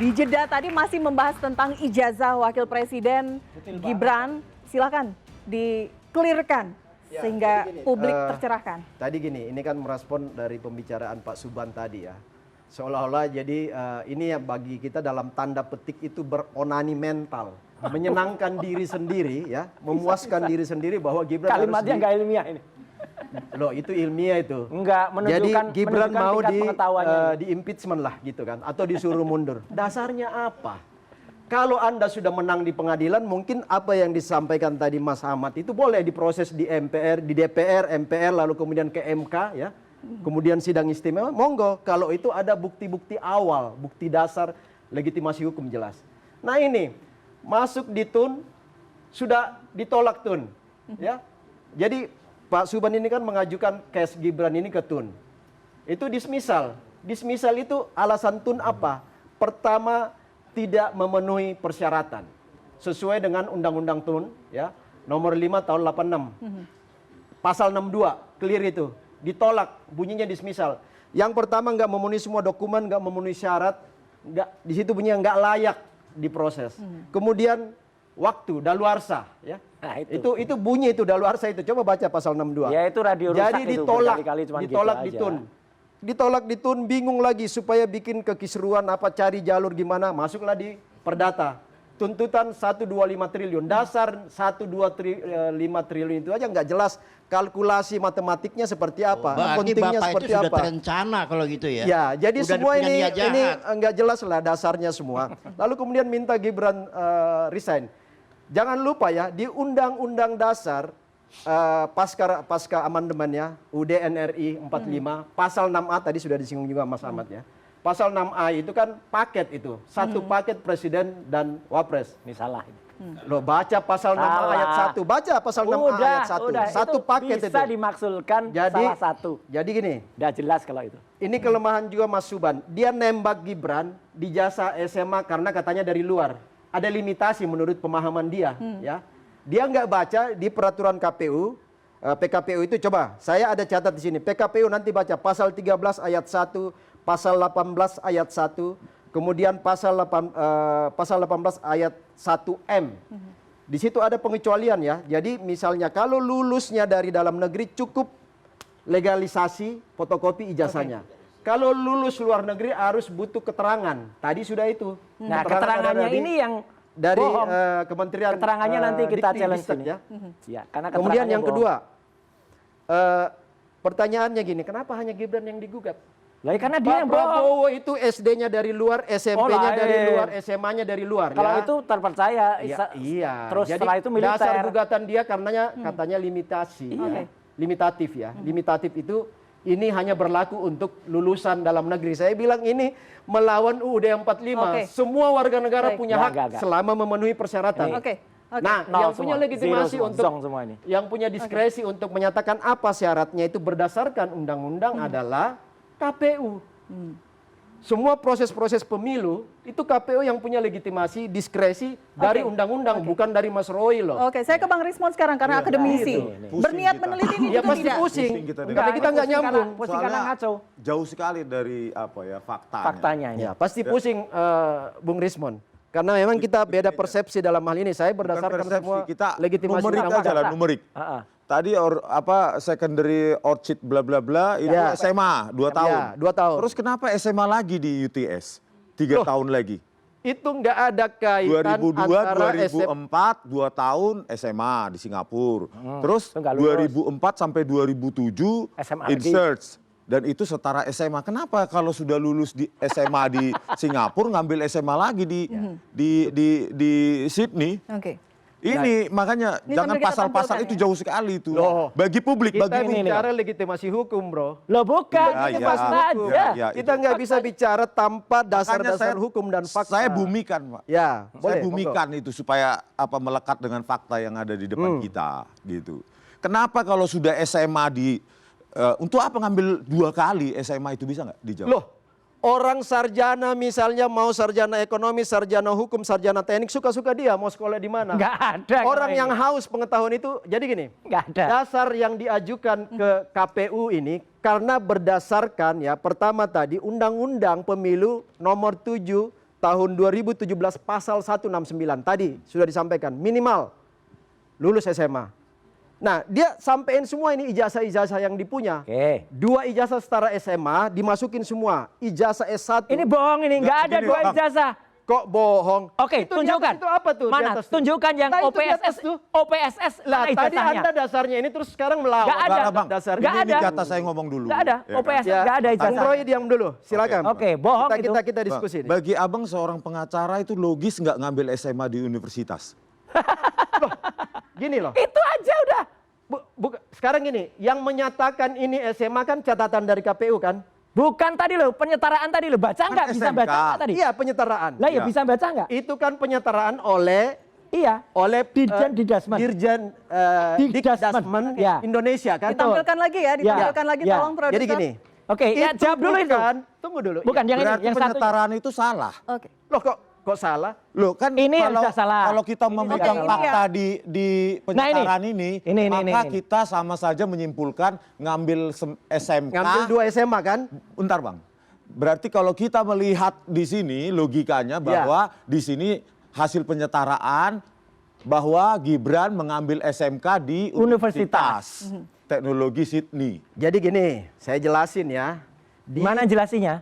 Di jeda tadi masih membahas tentang ijazah Wakil Presiden Gibran. Silakan di-clearkan sehingga publik tercerahkan. Tadi gini, ini kan merespon dari pembicaraan Pak Suban tadi ya. Seolah-olah jadi ini ya bagi kita dalam tanda petik itu beronani mental. Menyenangkan diri sendiri ya, memuaskan diri sendiri bahwa Gibran kalimatnya nggak ilmiah ini. Loh itu ilmiah itu. Enggak, menunjukkan jadi Gibran mau di impeachment lah gitu kan, atau disuruh mundur. Dasarnya apa? Kalau Anda sudah menang di pengadilan, mungkin apa yang disampaikan tadi Mas Ahmad itu boleh diproses di MPR, di DPR, MPR, lalu kemudian ke MK ya. Kemudian sidang istimewa, monggo. Kalau itu ada bukti-bukti awal, bukti dasar legitimasi hukum jelas. Nah ini masuk di TUN sudah ditolak TUN, ya. Jadi Pak Suban ini kan mengajukan case Gibran ini ke TUN. Itu dismisal. Dismisal itu alasan TUN apa? Pertama, tidak memenuhi persyaratan. Sesuai dengan Undang-Undang TUN, ya, nomor 5 tahun 86. Pasal 62, clear itu. Ditolak, bunyinya dismisal. Yang pertama nggak memenuhi semua dokumen, nggak memenuhi syarat, nggak, di situ bunyinya nggak layak diproses. Kemudian waktu, daluarsa, ya. Nah, itu bunyi itu daluarsa itu. Coba baca pasal 62. Ya itu radio rusak. Jadi itu ditolak, cuma ditolak gitu di TUN. Ditolak di TUN, bingung lagi supaya bikin kekisruan apa cari jalur gimana, masuklah di Perdata. Tuntutan 125 triliun. Dasar 125 triliun itu aja nggak jelas kalkulasi matematiknya seperti apa, pentingnya seperti itu apa. Sudah terencana kalau gitu ya. Ya, jadi Udah semua ini jahat. nggak jelas lah dasarnya semua. Lalu kemudian minta Gibran resign. Jangan lupa ya, di Undang-Undang Dasar pasca amandemennya UUD NRI 45 pasal 6A tadi sudah disinggung juga Mas Ahmad ya. Pasal 6A itu kan paket itu, satu paket presiden dan wapres. Ini salah. Loh, baca pasal 6A ayat 1, baca pasal 6A ayat 1. Satu paket itu. Bisa dimaksudkan salah satu. Jadi gini. Udah jelas kalau itu. Ini kelemahan juga Mas Suban. Dia nembak Gibran di jasa SMA karena katanya dari luar. Ada limitasi menurut pemahaman dia, ya. Dia nggak baca di peraturan KPU, PKPU itu coba. Saya ada catat di sini. PKPU nanti baca pasal 13 ayat 1, pasal 18 ayat 1, kemudian pasal 18 ayat 1M. Di situ ada pengecualian ya. Jadi misalnya kalau lulusnya dari dalam negeri cukup legalisasi fotokopi ijazahnya. Kalau lulus luar negeri harus butuh keterangan. Tadi sudah itu. Nah, keterangannya ini yang dari bohong. Kementerian keterangannya nanti kita challenge ini. ya. Ya, karena Kemudian yang bohong. kedua, pertanyaannya gini, kenapa hanya Gibran yang digugat? Lah, karena dia yang bohong. Prabowo itu SD-nya dari luar, SMP-nya dari luar, SMA-nya dari luar. Kalau ya. itu terpercaya. Iya. Terus jadi setelah itu militer. dasar gugatan dia katanya limitasi. Ya. Limitatif ya. Limitatif itu ini hanya berlaku untuk lulusan dalam negeri. Saya bilang ini melawan UUD 45. Semua warga negara punya hak selama memenuhi persyaratan. Nah, yang punya legitimasi yang punya diskresi untuk menyatakan apa syaratnya itu berdasarkan undang-undang adalah KPU. Semua proses-proses pemilu itu KPU yang punya legitimasi, diskresi dari undang-undang, bukan dari Mas Roy loh. Oke, saya ke Bang Rismon sekarang karena akademisi. Berniat meneliti ini Ya juga pasti tidak. pusing. Enggak, Kita nggak nyambung. Pusing karena ngaco. Jauh sekali dari apa ya faktanya. Faktanya ini. Ya, pasti pusing Bung Rismon. Karena memang kita beda persepsi dalam hal ini. Saya berdasarkan semua kita legitimasi numerik aja lah, numerik. Tadi secondary orchid bla bla bla itu SMA 2 tahun. 2 tahun. Terus kenapa SMA lagi di UTS 3 tahun lagi? Itu nggak ada kaitan 2002, antara 2004 2 tahun SMA di Singapura. Terus 2004 sampai 2007 SMA in search. Dan itu setara SMA. Kenapa kalau sudah lulus di SMA di Singapura ngambil SMA lagi di Sydney? Ini makanya jangan pasal-pasal itu jauh sekali itu. Bagi publik, kita bagi bicara legitimasi hukum, bro. Loh bukan, Ya, ya, Kita nggak bisa bicara tanpa dasar-dasar hukum dan fakta. Saya bumikan, Pak. Ya, Saya boleh. bumikan itu supaya melekat dengan fakta yang ada di depan kita, gitu. Kenapa kalau sudah SMA untuk apa ngambil 2 kali SMA itu bisa nggak dijawab? Loh, orang sarjana misalnya mau sarjana ekonomi, sarjana hukum, sarjana teknik, suka-suka dia mau sekolah di mana. Nggak ada. Orang yang haus pengetahuan itu, jadi gini. Nggak ada. Dasar yang diajukan ke KPU ini karena berdasarkan ya pertama tadi Undang-Undang Pemilu nomor 7 tahun 2017 pasal 169 tadi sudah disampaikan minimal lulus SMA. Nah, dia sampein semua ini ijazah-ijazah yang dipunya. Oke. 2 ijazah setara SMA dimasukin semua. Ijazah S1. Ini bohong ini, nggak ada Begini, 2 Bang. ijazah. Kok bohong? Oke, Itu di tunjukkan. atas itu apa tuh? Di Mana? atas tuh? Tunjukkan yang Nah, itu di atas OPSS. tuh. OPSS Lah, mana tadi ijazahnya? Anda dasarnya ini terus sekarang melawan. Nggak ada. Bang. Dasar Nggak ini. ada. Ini kata saya ngomong dulu. Nggak ada. Ya kan? OPSS Ya, nggak ada Bang ijazahnya. Roy diam dulu, silakan. Oke, bohong itu. Kita Bang, diskusi ini. bagi abang seorang pengacara itu logis nggak ngambil SMA di universitas? Gini loh. Itu aja udah. Sekarang gini, yang menyatakan ini SMA kan catatan dari KPU kan? Bukan tadi loh, penyetaraan tadi loh. Baca nggak? Bisa SMK. baca nggak tadi? Iya, penyetaraan. Lah ya Iya. bisa baca nggak? Itu kan penyetaraan oleh Iya. Dirjen Didasmen. Dirjen Dikdasmen Ya. Indonesia kan? Ditampilkan lagi ya, ditampilkan lagi Ya. tolong produser. Jadi gini. Oke, ya itu jawab dulu itu. bukan, tunggu dulu. Bukan yang ini, Berarti yang satu. penyetaraan itu salah. Oke. Loh kok salah? Loh kan Ini yang kalau, sudah salah. kalau kita memegang Oke, ini fakta ya. di penyetaraan ini, maka ini. kita sama saja menyimpulkan ngambil SMK. Ngambil 2 SMA kan? Bentar Bang. Berarti kalau kita melihat di sini logikanya bahwa di sini hasil penyetaraan bahwa Gibran mengambil SMK di Universitas Teknologi Sydney. Jadi gini, saya jelasin ya. Mana jelasinya?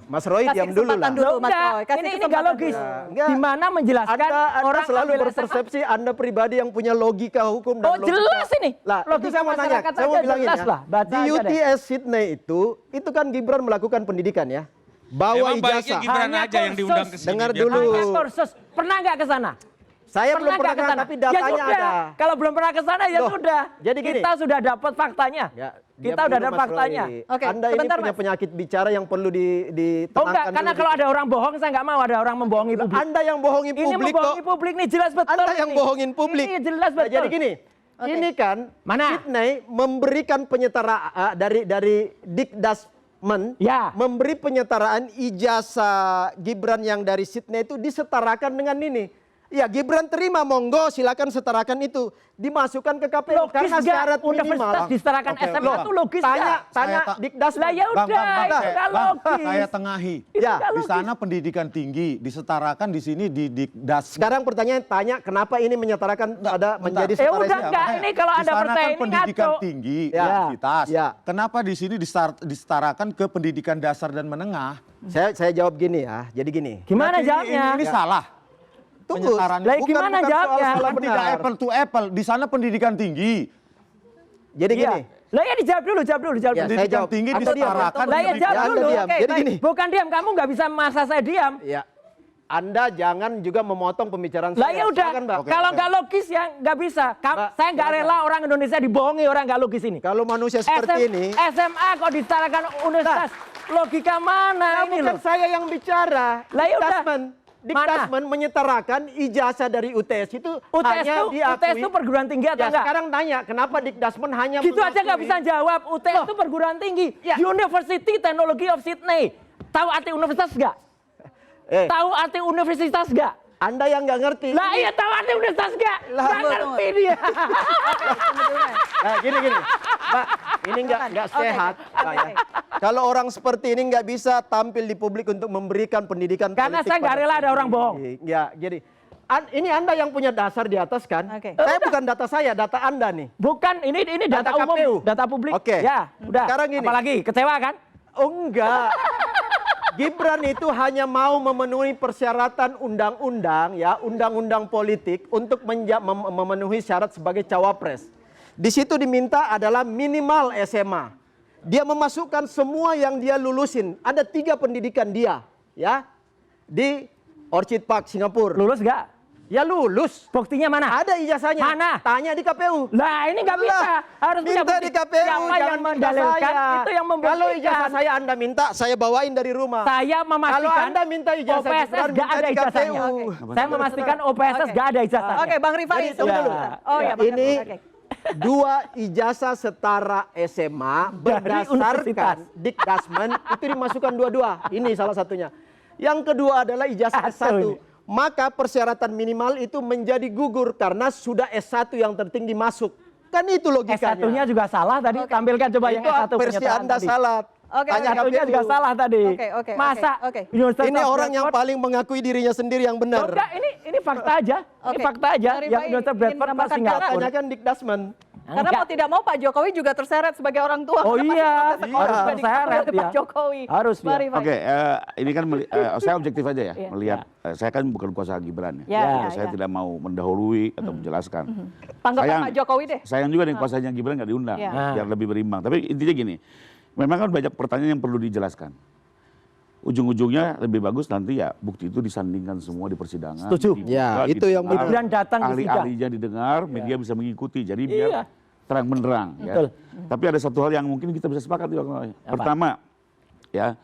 Mas Roy Kasih diam dulu kesempatan lah. dulu, Loh, Mas enggak. Roy. Kasih Ini kesempatan nggak logis. dulu. Enggak. Gimana menjelaskan Anda orang selalu ambil berpersepsi Anda pribadi yang punya logika hukum dan Oh, logika. jelas ini. Lah, itu Logika saya mau nanya, masyarakat saya mau aja bilang ini jelas ya. lah. Baca Di aja deh. UTS Sydney itu kan Gibran melakukan pendidikan ya. Bawa Emang baiknya ijazah. Gibran Hanya aja yang diundang ke kursus. sini. Dengar biar dulu. tahu. Hanya kursus. Pernah nggak ke sana? Saya belum nggak pernah ke sana? tapi datanya ya sudah. ada. Kalau belum pernah ke sana ya Loh, sudah. jadi gini. Kita sudah dapat faktanya. Ya, Kita diam udah dulu, ada Mas faktanya. Roy. Oke, Anda sebentar, ini punya Mas. penyakit bicara yang perlu Oh enggak, ditenangkan karena dulu. kalau ada orang bohong saya nggak mau ada orang membohongi publik. Anda yang bohongi Ini publik membohongi kok. publik nih jelas betul. Anda yang ini. bohongin publik. Ini jelas Nah, betul. jadi gini, ini kan Mana? Sydney memberikan penyetaraan dari Dikdasmen, Ya. memberi penyetaraan ijazah Gibran yang dari Sydney itu disetarakan dengan ini. Ya, Gibran terima, monggo silakan setarakan itu, dimasukkan ke KPU Logis karena nggak syarat universitas minimal. disetarakan Oke, SMA Bang. itu logis Tanya nggak? tanya Saya Dikdasmen. Lah ya udah, itu nggak logis. saya tengahi. Ya. Di sana pendidikan tinggi disetarakan di sini di Dikdas. Sekarang pertanyaan tanya kenapa ini menyetarakan ada menjadi Ya setara udah, SMA? enggak. Ini kalau Di Anda sana percaya kan ini pendidikan ngaco. tinggi, Ya. universitas. Ya. Kenapa di sini disetarakan ke pendidikan dasar dan menengah? Saya jawab gini ya. Jadi gini. Gimana Berarti jawabnya? Ini salah. Tunggu. Penyetaraan Lah, itu gimana bukan jawabnya? soal salah kan tidak benar. apple to apple. Di sana pendidikan tinggi. Jadi Iya. gini. Lah ya dijawab dulu, jawab dulu. Ya, saya Pendidikan jawab. tinggi Anda diam. disetarakan. Lah ya dengan jawab Ya, Anda dulu. diam. Oke, Jadi baik. gini. Bukan diam, kamu nggak bisa maksa saya diam. Ya. Anda jangan juga memotong pembicaraan Lah saya. ya udah, Silakan, Mbak. kalau nggak logis ya nggak bisa. Mbak, Saya nggak silakan. rela orang Indonesia dibohongi orang nggak logis ini. Kalau manusia seperti ini, SMA kok disetarakan universitas. Logika mana ini bukan loh? saya yang bicara. Lah ya udah. Dikdasmen menyetarakan ijazah dari UTS itu hanya UTS itu perguruan tinggi atau Ya, enggak? sekarang tanya, kenapa Dikdasmen hanya Gitu aja nggak mengakui- bisa jawab. UTS itu perguruan tinggi. Ya. University Technology of Sydney. Tahu arti universitas nggak? Tahu arti universitas nggak? Anda yang nggak ngerti. Lah iya tahu arti universitas nggak? Lah, Nggak tunggu, ngerti dia. Nah, gini. Mbak, ini nggak Oke. sehat. Mbak, ya. Kalau orang seperti ini nggak bisa tampil di publik untuk memberikan pendidikan Karena politik saya nggak pada rela ada orang publik. bohong. Ya, jadi ini Anda yang punya dasar di atas kan? Oke. Saya bukan data saya, data Anda nih. Bukan, ini data, Data umum, KPU. data publik. Oke. Ya, udah. Sekarang gini. Apalagi kecewa kan? Oh enggak. Gibran itu hanya mau memenuhi persyaratan undang-undang ya, undang-undang politik untuk memenuhi syarat sebagai cawapres. Di situ diminta adalah minimal SMA. Dia memasukkan semua yang dia lulusin. Ada 3 pendidikan dia ya di Orchid Park Singapura. Lulus nggak? Ya lulus. Buktinya mana? Ada ijazahnya. Mana? Tanya di KPU. Lah ini nggak bisa. Lah, Harus punya minta bukti. di KPU, Siapa jangan yang minta mendalilkan saya. itu yang membuktikan. Kalau ijazah saya Anda minta, saya bawain dari rumah. Saya memastikan Kalau Anda minta ijazah OPSS Gibran, nggak minta ada di ijazahnya. KPU. Saya memastikan OPSS Oke. nggak ada ijazahnya. Oke, Bang Rifai, Jadi, tunggu ya. dulu. Oh ya, Bang Ini Rifai. Oke. 2 ijazah setara SMA Dari universitas. berdasarkan Dikdasmen itu dimasukkan dua-dua. Ini salah satunya. Yang kedua adalah ijazah Kacau S1. ini. Maka persyaratan minimal itu menjadi gugur karena sudah S1 yang tertinggi masuk. Kan itu logikanya. S1-nya juga salah tadi. Tampilkan coba yang Itu S1 versi penyetaraan Anda tadi. salah. Oke, Tanya oke. Satunya KPU. juga salah tadi. Oke. Masa Oke. Universitas Ini orang yang Bradford- paling mengakui dirinya sendiri yang Oh, benar. enggak, ini fakta aja. Ini Oke. fakta aja. Bang Yang Rifai Universitas ingin Bradford ke menambahkan Singapura. Tanyakan Dick Dasman. Karena Enggak. mau tidak mau Pak Jokowi juga terseret sebagai orang tua. Oh Karena iya, pasti proses harus juga diketahui terseret oleh Pak dia. Jokowi. Harus dia. Bang Rifai. Oke, ini kan saya objektif aja ya Iya. melihat. Saya kan bukan kuasa Gibran ya. Ya, Jadi saya tidak mau mendahului atau menjelaskan. Tanggapan Pak Jokowi deh. Sayang juga nih kuasanya Gibran nggak diundang, Ya. biar lebih berimbang. Tapi intinya gini, memang kan banyak pertanyaan yang perlu dijelaskan. Ujung-ujungnya lebih bagus nanti ya bukti itu disandingkan semua di persidangan. Setuju. dibuka, Ya, itu yang didengar, Gibran datang di sidang. ahli-ahlinya didengar, media bisa mengikuti. Jadi biar Iya. terang benderang. Betul. Ya. Tapi ada satu hal yang mungkin kita bisa sepakat. Pertama, ya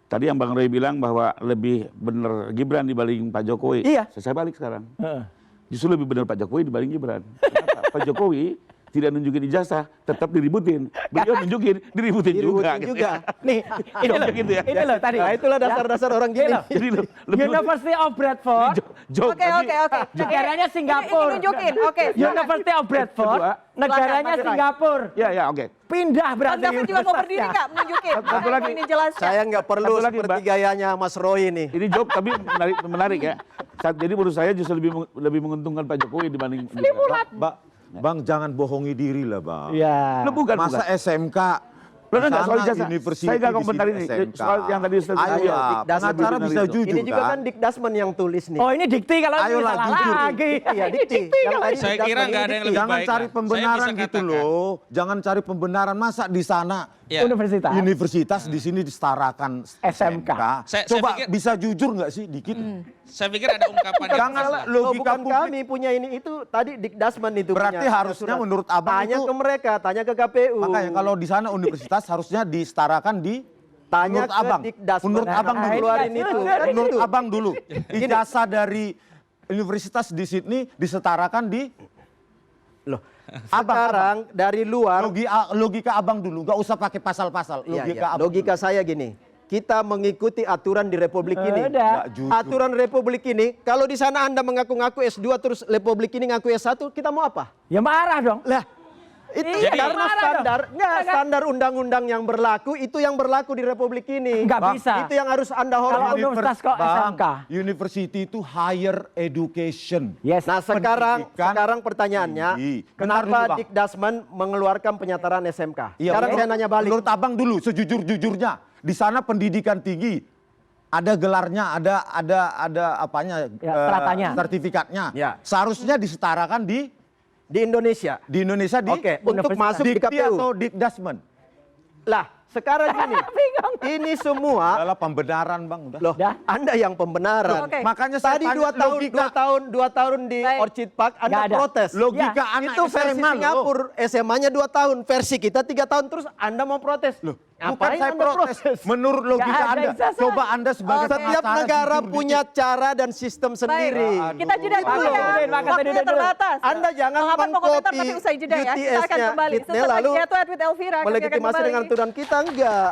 tadi yang Bang Roy bilang bahwa lebih benar Gibran dibanding Pak Jokowi. Iya. Saya balik sekarang. Heeh. Justru lebih benar Pak Jokowi dibanding Gibran. Kenapa? Pak Jokowi tidak nunjukin ijazah, tetap diributin. Beliau nunjukin, diributin juga. Diributin juga. Nih, ini loh, Gitu ya. ini loh tadi. Nah, itulah dasar-dasar orang gini. Jadi lebih University of Bradford, joke Oke. negaranya Ini Singapura. nunjukin. Oke. University of Bradford, Kedua. negaranya Silakan, Pak Singapura. Ya, oke. Pindah Bang berarti David juga mau berdiri universitasnya. nggak menunjukin? Satu lagi. Ini jelaskan. Saya nggak perlu Satu lagi, seperti Mbak. gayanya Mas Roy ini. Ini joke tapi menarik ya. Jadi menurut saya justru lebih menguntungkan Pak Jokowi dibanding Gibran. Bang, jangan bohongi diri lah, Bang. Iya. Lo bukan, Masa bukan. SMK, Lo enggak soal sana ijazah. university, Saya nggak di komentar sini ini. SMK. Soal yang tadi Ustaz Ayo Iya, lah, Dik Dasman pengacara itu. bisa jujur Ini juga kan? kan Dick Dasman yang tulis nih. Oh ini dikti kalau ini Ayolah, salah jujur. lagi. Iya, Ini dikti. Yang kalau tadi Saya Dick kira Dasman nggak ini ada yang dikti. lebih Jangan baik cari lah. Saya pembenaran bisa gitu katakan. loh. Jangan cari pembenaran. Masa di sana Ya. Universitas. universitas di sini disetarakan SMK. Saya Coba pikir- bisa jujur nggak sih dikit? Saya pikir ada ungkapan yang Jangan pas lah. Oh, logika bukan publik. kami punya ini itu tadi Dick Dasman itu Berarti punya harusnya surat. menurut Abang tanya itu- ke mereka, tanya ke KPU. Makanya kalau di sana universitas harusnya disetarakan di Tanya menurut ke Abang. Dick Dasman. Menurut Nah, Abang dulu. keluarin itu. Kan Menurut itu. Abang dulu. Ijazah dari universitas di Sydney disetarakan di Loh, Abang, sekarang dari luar logika Abang dulu, nggak usah pakai pasal-pasal. Iya, Logika iya. Abang Logika saya gini, kita mengikuti aturan di Republik ini. Udah. Nggak jujur. Aturan Republik ini, kalau di sana Anda mengaku-ngaku S2 terus Republik ini ngaku S1, kita mau apa? Ya marah dong. Lah, itu Iya, karena marah standar, dong. nggak, Iya kan? standar undang-undang yang berlaku itu yang berlaku di Republik ini. Nggak Bang, bisa. Itu yang harus Anda Kalau hormati. universitas kok Bang, SMK. University itu higher education. Yes. Nah Pendidikan sekarang pertanyaannya, tinggi. Bentar dulu, kenapa Bang. Dick Dasman mengeluarkan penyataan SMK? Iya, Sekarang menurut- saya nanya balik. Menurut Abang dulu, sejujur-jujurnya, di sana pendidikan tinggi, ada gelarnya, ada apanya, Ya, stratanya. sertifikatnya. Ya. Seharusnya disetarakan di Indonesia. Indonesia di Oke, untuk Universitas. masuk di Dikti KPU. atau Dick Dasman. Lah, sekarang gini, ini semua Adalah pembenaran, Bang, udah. loh, Dah. Anda yang pembenaran. Oke. Makanya saya Tadi tanya, 2 tahun di Baik. Orchid Park Anda Nggak ada. protes. logika Ya, anak Itu versi SMA loh. Singapura, SMA-nya 2 tahun, versi kita 3 tahun terus Anda mau protes. Loh, bukan Ngapain saya Anda protes. Menurut logika Nggak ada Anda, ijazah. coba Anda sebagai Setiap pengacara negara jujur punya dikit. cara dan sistem sendiri. Baik, kita jeda Itu dulu loh. ya. Makasih, Waktunya dulu. terbatas. Anda jangan Tanggapan mau komentar mengcopy tapi usai jeda ya. Kita akan BTS-nya kembali. Hitler Setelah lalu Yaitu Edwin Elvira. kami akan melegitimasi kembali. dengan aturan kita enggak.